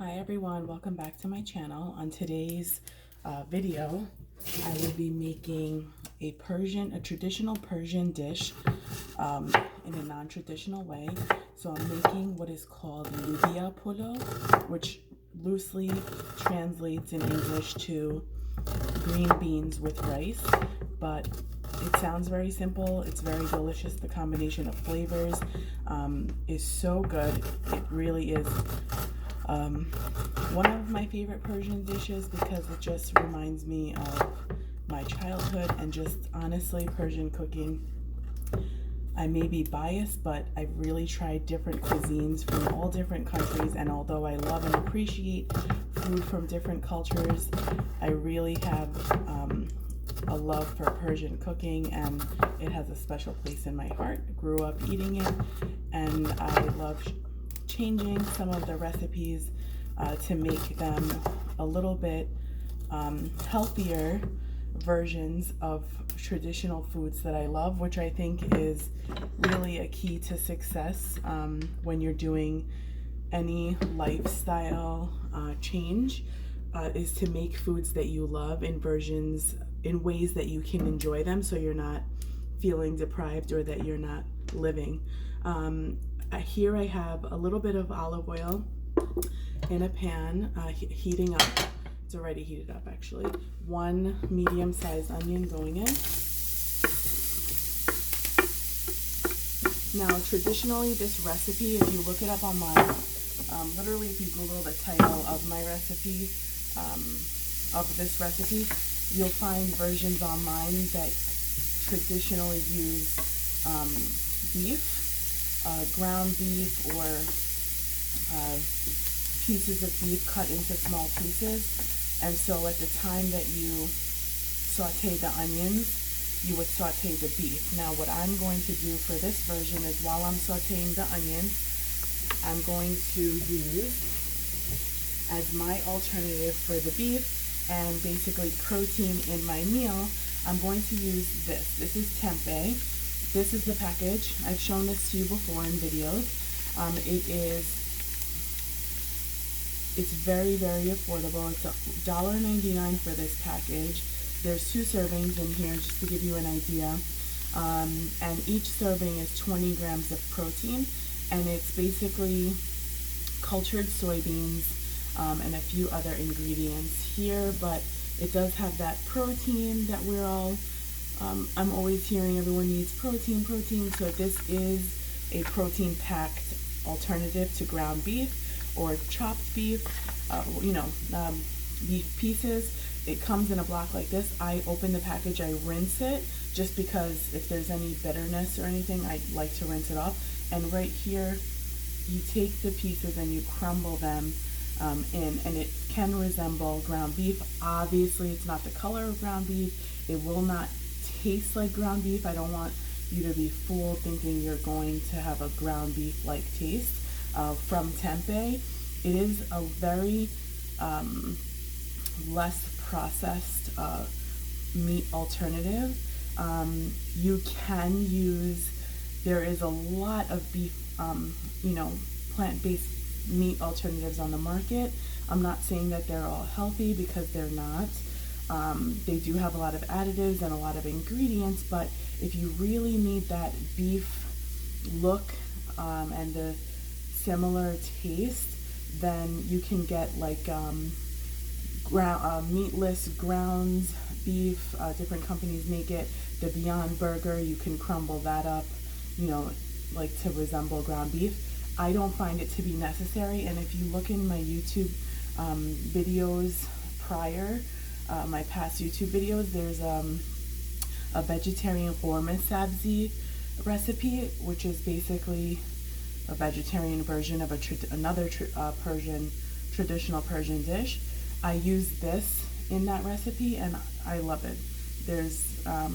Hi everyone, welcome back to my channel. On today's video, I will be making a traditional Persian dish in a non-traditional way. So I'm making what is called Loobia Polo, which loosely translates in English to green beans with rice, but it sounds very simple. It's very delicious. The combination of flavors is so good. It really is one of my favorite Persian dishes because it just reminds me of my childhood and just honestly Persian cooking. I may be biased, but I've really tried different cuisines from all different countries, and although I love and appreciate food from different cultures, I really have a love for Persian cooking, and it has a special place in my heart. Grew up eating it, and I love changing some of the recipes to make them a little bit healthier versions of traditional foods that I love, which I think is really a key to success when you're doing any lifestyle change, is to make foods that you love in ways that you can enjoy them, so you're not feeling deprived or that you're not living. Here I have a little bit of olive oil in a pan, heating up. It's already heated up actually. One medium-sized onion going in. Now traditionally this recipe, if you look it up online, literally if you Google the title of my recipe, of this recipe, you'll find versions online that traditionally use beef, ground beef, or pieces of beef cut into small pieces. And so at the time that you saute the onions, you would saute the beef. Now what I'm going to do for this version is, while I'm sauteing the onions, I'm going to use as my alternative for the beef and basically protein in my meal, I'm going to use this. This is tempeh. This is the package. I've shown this to you before in videos. It's very, very affordable. It's $1.99 for this package. There's 2 servings in here, just to give you an idea. And each serving is 20 grams of protein, and it's basically cultured soybeans and a few other ingredients here, but it does have that protein that we're all, I'm always hearing everyone needs protein. So this is a protein-packed alternative to ground beef or chopped beef, beef pieces. It comes in a block like this. I open the package, I rinse it, just because if there's any bitterness or anything, I like to rinse it off. And right here, you take the pieces and you crumble them in, and it can resemble ground beef. Obviously, it's not the color of ground beef. It will not taste like ground beef. I don't want you to be fooled thinking you're going to have a ground beef-like taste from tempeh. It is a very less processed meat alternative. You can use, there is a lot of beef, plant-based meat alternatives on the market. I'm not saying that they're all healthy, because they're not. They do have a lot of additives and a lot of ingredients, but if you really need that beef look and the similar taste, then you can get like meatless ground beef. Different companies make it. The Beyond Burger, you can crumble that up, like to resemble ground beef. I don't find it to be necessary, and if you look in my YouTube videos prior, my past YouTube videos, there's a vegetarian orma sabzi recipe, which is basically a vegetarian version of another traditional Persian dish. I use this in that recipe, and I love it. There's, I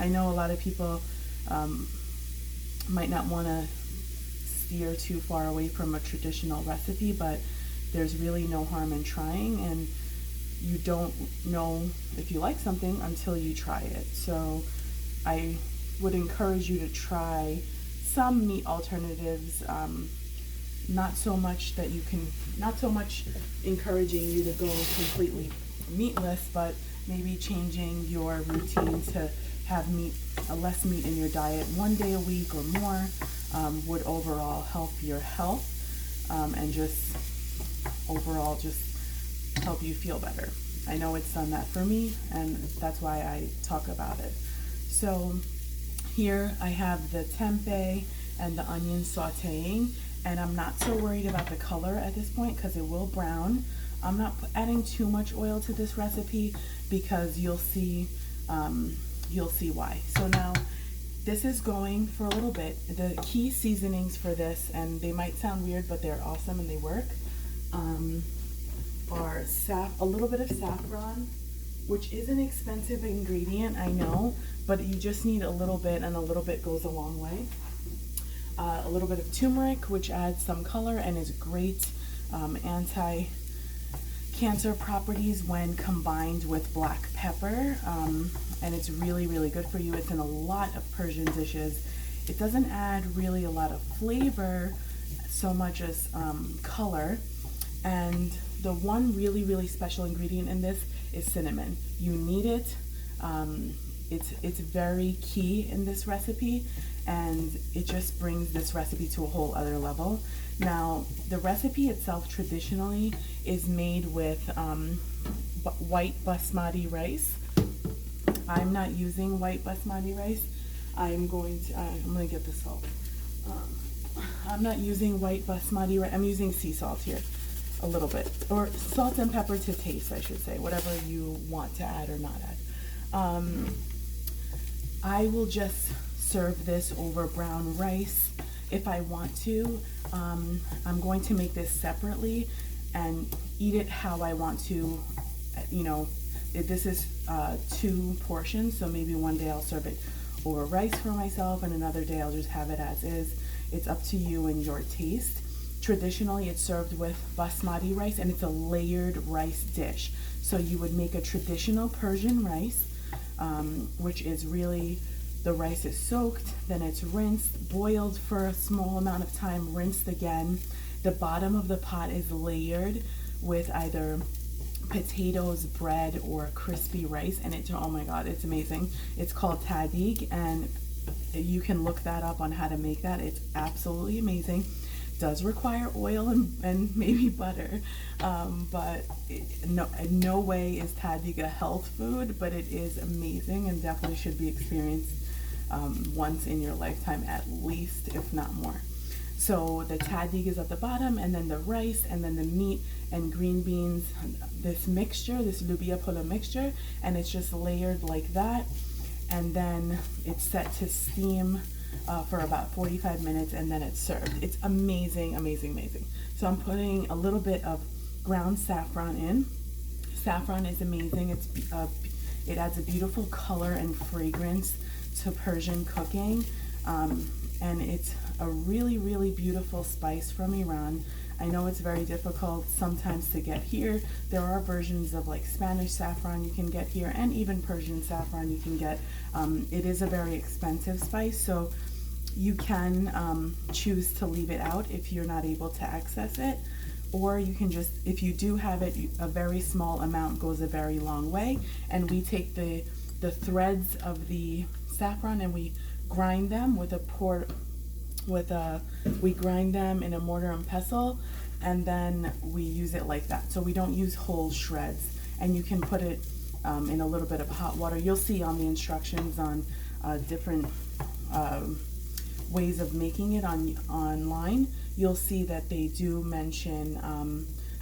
know a lot of people might not want to steer too far away from a traditional recipe, but there's really no harm in trying, and you don't know if you like something until you try it. So I would encourage you to try some meat alternatives not so much encouraging you to go completely meatless, but maybe changing your routine to have less meat in your diet 1 day a week or more would overall help your health and just overall just help you feel better. I know it's done that for me, and that's why I talk about it. So here I have the tempeh and the onion sauteing, and I'm not so worried about the color at this point because it will brown. I'm not adding too much oil to this recipe because you'll see why. So now this is going for a little bit. The key seasonings for this, and they might sound weird, but they're awesome and they work, are a little bit of saffron, which is an expensive ingredient, I know, but you just need a little bit, and a little bit goes a long way. A little bit of turmeric, which adds some color and is great anti-cancer properties when combined with black pepper, and it's really, really good for you. It's in a lot of Persian dishes. It doesn't add really a lot of flavor so much as color, and the one really, really special ingredient in this is cinnamon. You need it. It's very key in this recipe, and it just brings this recipe to a whole other level. Now, the recipe itself traditionally is made with white basmati rice. I'm not using white basmati rice. I'm going to get the salt. I'm not using white basmati rice. I'm using sea salt here, a little bit, or salt and pepper to taste, I should say, whatever you want to add or not add. I will just serve this over brown rice if I want to. I'm going to make this separately and eat it how I want to. You know, this is 2 portions, so maybe one day I'll serve it over rice for myself, and another day I'll just have it as is. It's up to you and your taste. Traditionally, it's served with basmati rice, and it's a layered rice dish. So you would make a traditional Persian rice, which is really, the rice is soaked, then it's rinsed, boiled for a small amount of time, rinsed again. The bottom of the pot is layered with either potatoes, bread, or crispy rice, and oh my god, it's amazing. It's called tadig, and you can look that up on how to make that. It's absolutely amazing. Does require oil and maybe butter, but no way is tadig a health food, but it is amazing and definitely should be experienced once in your lifetime at least, if not more. So the tadig is at the bottom, and then the rice, and then the meat and green beans, this mixture, this Loobia Polo mixture, and it's just layered like that, and then it's set to steam for about 45 minutes, and then it's served. It's amazing, amazing, amazing. So I'm putting a little bit of ground saffron in. Saffron is amazing. It adds a beautiful color and fragrance to Persian cooking, and it's a really, really beautiful spice from Iran. I know it's very difficult sometimes to get here. There are versions of like Spanish saffron you can get here, and even Persian saffron you can get. It is a very expensive spice, so you can choose to leave it out if you're not able to access it, or you can just, if you do have it, a very small amount goes a very long way. And we take the threads of the saffron and we grind them we grind them in a mortar and pestle, and then we use it like that. So we don't use whole shreds, and you can put it in a little bit of hot water. You'll see on the instructions on different ways of making it online, you'll see that they do mention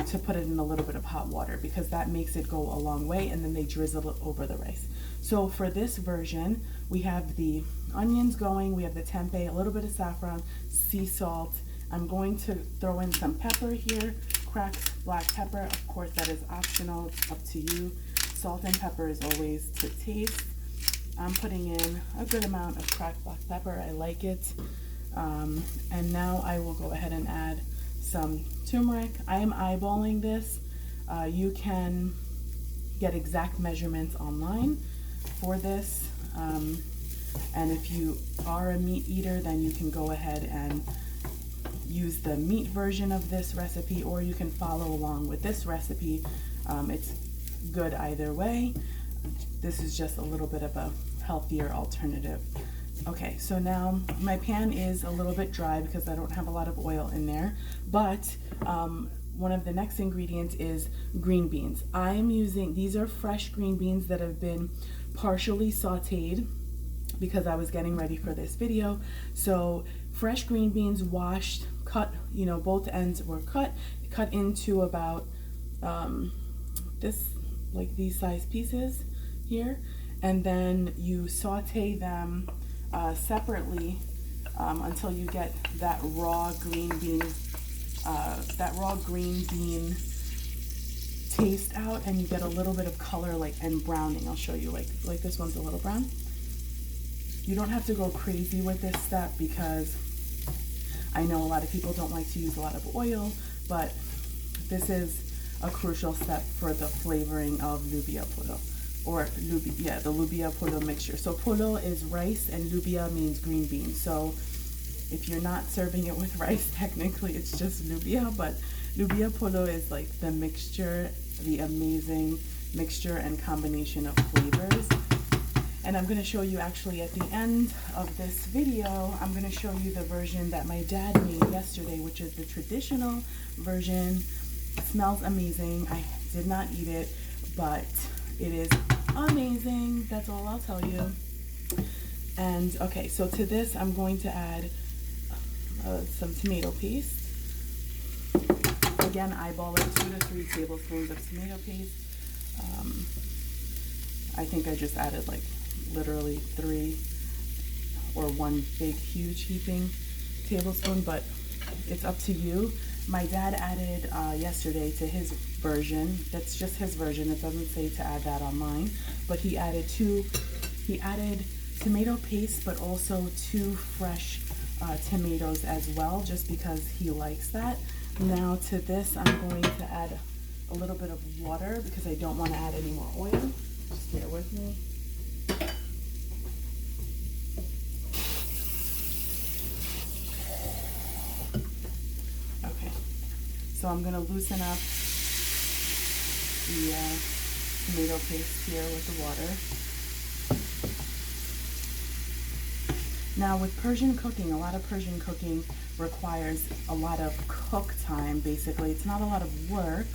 to put it in a little bit of hot water, because that makes it go a long way, and then they drizzle it over the rice. So for this version, we have the onions going, we have the tempeh, a little bit of saffron, sea salt. I'm going to throw in some pepper here, cracked black pepper. Of course, that is optional, it's up to you. Salt and pepper is always to taste. I'm putting in a good amount of cracked black pepper. I like it. And now I will go ahead and add some turmeric. I am eyeballing this. You can get exact measurements online for this. And if you are a meat eater, then you can go ahead and use the meat version of this recipe, or you can follow along with this recipe. It's good either way. This is just a little bit of a healthier alternative. Okay, so now my pan is a little bit dry because I don't have a lot of oil in there, but one of the next ingredients is green beans. I am using, these are fresh green beans that have been partially sauteed because I was getting ready for this video. So fresh green beans, washed, cut, you know, both ends were cut into about this, like these size pieces here, and then you saute them separately until you get that raw green bean taste out, and you get a little bit of color, like, and browning. I'll show you, like this one's a little brown. You don't have to go crazy with this step because I know a lot of people don't like to use a lot of oil, but this is a crucial step for the flavoring of Loobia Polo, or the Loobia Polo mixture. So polo is rice and Loobia means green beans. So if you're not serving it with rice, technically it's just Loobia, but Loobia Polo is like the mixture, the amazing mixture and combination of flavors. And I'm going to show you actually at the end of this video, I'm going to show you the version that my dad made yesterday, which is the traditional version. It smells amazing. I did not eat it, but it is amazing. That's all I'll tell you. And okay, so to this, I'm going to add some tomato paste. Again, eyeball it, 2 to 3 tablespoons of tomato paste. I think I just added like literally 3 or 1 big huge heaping tablespoon, but it's up to you. My dad added yesterday to his version. That's just his version. It doesn't say to add that on mine, but he added tomato paste, but also 2 fresh tomatoes as well, just because he likes that. Now to this, I'm going to add a little bit of water because I don't want to add any more oil. Just bear with me. Okay, so I'm going to loosen up the tomato paste here with the water. Now with Persian cooking, a lot of Persian cooking requires a lot of cook time, basically. It's not a lot of work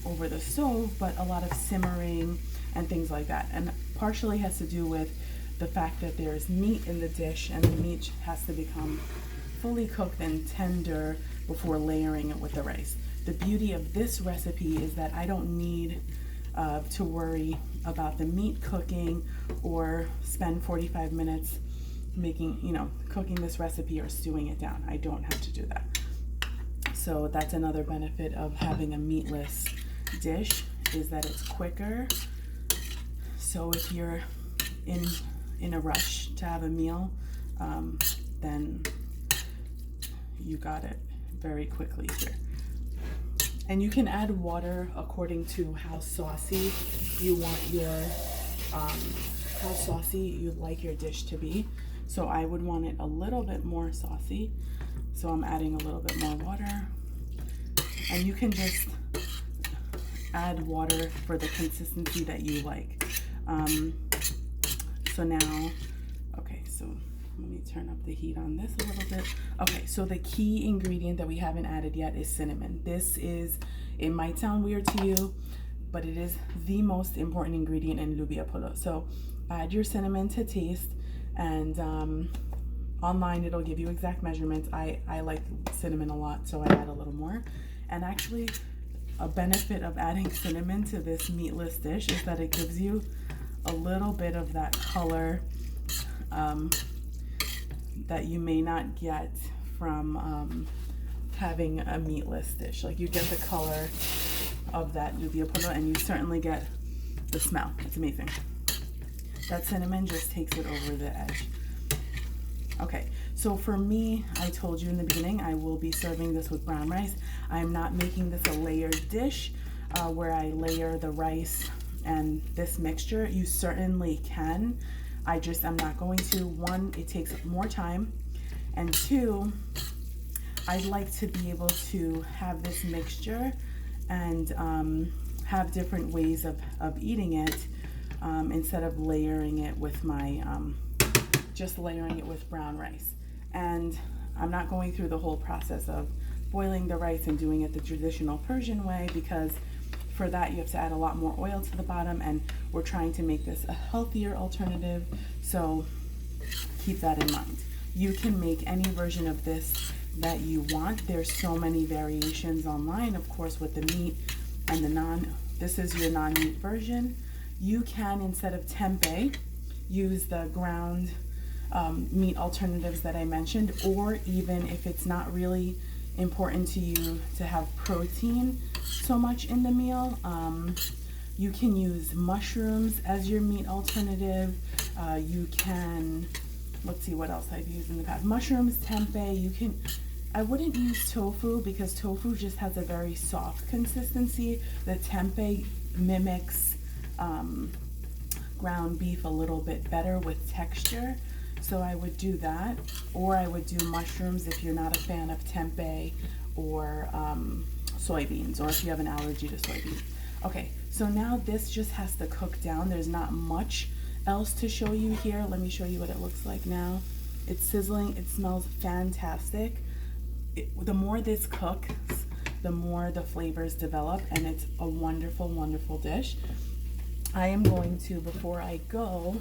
over the stove, but a lot of simmering and things like that. And partially has to do with the fact that there's meat in the dish, and the meat has to become fully cooked and tender before layering it with the rice. The beauty of this recipe is that I don't need to worry about the meat cooking or spend 45 minutes making, cooking this recipe or stewing it down. I don't have to do that. So that's another benefit of having a meatless dish, is that it's quicker. So if you're in a rush to have a meal, then you got it very quickly here. And you can add water according to how saucy you want how saucy you'd like your dish to be. So I would want it a little bit more saucy. So I'm adding a little bit more water. And you can just add water for the consistency that you like. So now, okay, so let me turn up the heat on this a little bit. Okay, so the key ingredient that we haven't added yet is cinnamon. It might sound weird to you, but it is the most important ingredient in Loobia Polo. So add your cinnamon to taste, and online it'll give you exact measurements. I like cinnamon a lot, so I add a little more. And actually, a benefit of adding cinnamon to this meatless dish is that it gives you a little bit of that color that you may not get from having a meatless dish. Like, you get the color of that Loobia Polo, and you certainly get the smell. It's amazing. That cinnamon just takes it over the edge. Okay, so for me, I told you in the beginning, I will be serving this with brown rice. I'm not making this a layered dish where I layer the rice and this mixture. You certainly can. I'm not going to. 1, it takes more time, and 2, I'd like to be able to have this mixture and have different ways of eating it instead of layering it with my, just layering it with brown rice. And I'm not going through the whole process of boiling the rice and doing it the traditional Persian way, because for that you have to add a lot more oil to the bottom, and we're trying to make this a healthier alternative, so keep that in mind. You can make any version of this that you want. There's so many variations online, of course, with the meat and the this is your non-meat version. You can, instead of tempeh, use the ground meat alternatives that I mentioned, or even if it's not really important to you to have protein so much in the meal, you can use mushrooms as your meat alternative. You can, let's see what else I've used in the past. Mushrooms, tempeh. You can, I wouldn't use tofu because tofu just has a very soft consistency. The tempeh mimics ground beef a little bit better with texture. So I would do that, or I would do mushrooms if you're not a fan of tempeh or soybeans, or if you have an allergy to soybeans. Okay, so now this just has to cook down. There's not much else to show you here. Let me show you what it looks like now. It's sizzling. It smells fantastic. The more this cooks, the more the flavors develop, and it's a wonderful, wonderful dish. I am going to, before I go,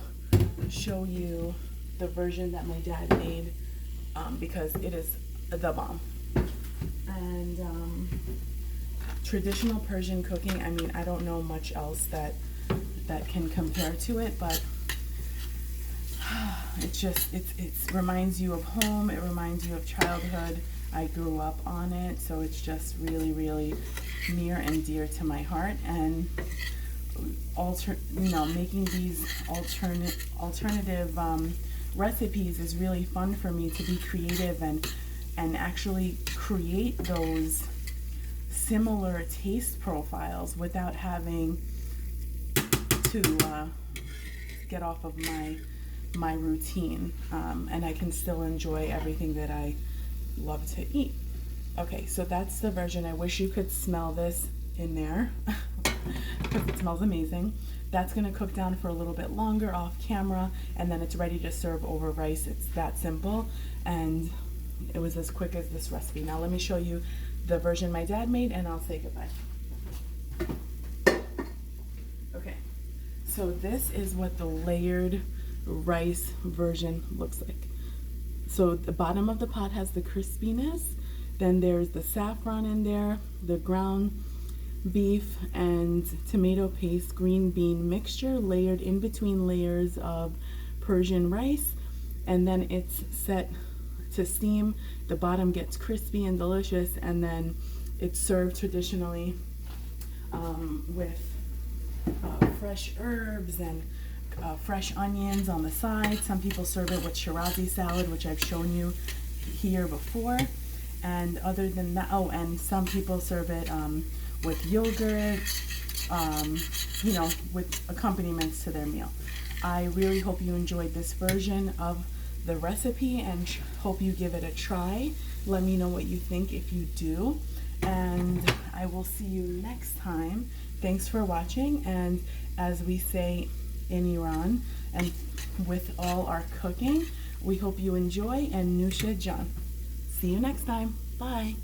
show you the version that my dad made, because it is the bomb. And traditional Persian cooking, I mean, I don't know much else that can compare to it, but it's just, it reminds you of home. It reminds you of childhood. I grew up on it, so it's just really, really near and dear to my heart. And making these alternative recipes is really fun for me, to be creative and actually create those similar taste profiles without having to get off of my routine, and I can still enjoy everything that I love to eat. Okay, so that's the version. I wish you could smell this in there because it smells amazing. That's going to cook down for a little bit longer off camera, and then it's ready to serve over rice. It's that simple, and it was as quick as this recipe. Now let me show you the version my dad made, and I'll say goodbye. Okay, so this is what the layered rice version looks like. So the bottom of the pot has the crispiness, then there's the saffron in there, the ground beef and tomato paste green bean mixture layered in between layers of Persian rice, and then it's set to steam. The bottom gets crispy and delicious, and then it's served traditionally with fresh herbs and fresh onions on the side. Some people serve it with Shirazi salad, which I've shown you here before. And other than that, oh, and some people serve it with yogurt, with accompaniments to their meal. I really hope you enjoyed this version of the recipe and hope you give it a try. Let me know what you think if you do, and I will see you next time. Thanks for watching, and as we say in Iran and with all our cooking, we hope you enjoy, and Nusha Jan. See you next time. Bye.